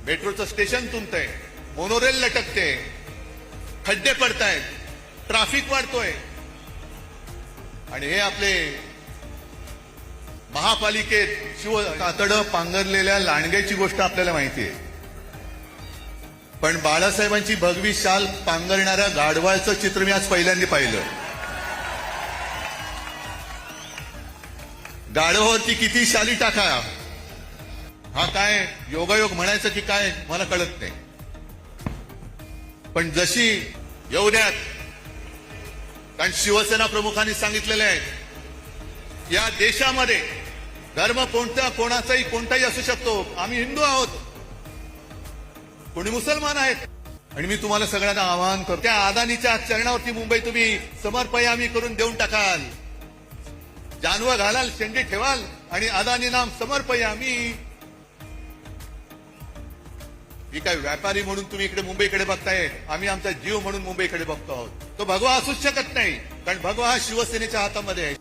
मेट्रोचं station तुंबतंय, monorail लटकते, खड्डे पडतायत, ट्रॅफिक वाढतोय आणि हे आपले महापालिकेत कातडं पांघरलेल्या लांडग्याची गोष्ट आपल्याला माहिती आहे. पण बाळासाहेबांची भगवी शाल पांघरणाऱ्या गाढवाचं चित्र मी आज पहिल्यांदा पाहिलं. गाढवावरती किती शाली टाका, हा काय योगायोग म्हणायचं की काय मला कळत नाही. पण जशी येऊ द्यात, कारण शिवसेना प्रमुखांनी सांगितलेलं आहे या देशामध्ये धर्म कोणाचाही कोणताही असू शकतो. आम्ही हिंदू आहोत, कोणी मुसलमान आहेत. आणि मी तुम्हाला सगळ्यांना आवाहन करतो, त्या अदानीच्या चरणावरती मुंबई तुम्ही समर्पयामी करून देऊन टाकाल, जानवं घालाल, शेंडी ठेवाल आणि अदानी नाम समर्पयामी. ही काय व्यापारी म्हणून तुम्ही इकडे मुंबईकडे बघताय, आम्ही आमचा जीव म्हणून मुंबईकडे बघतो आहोत. तो भगवा असूच शकत नाही, कारण भगवा हा शिवसेनेच्या हातामध्ये आहे.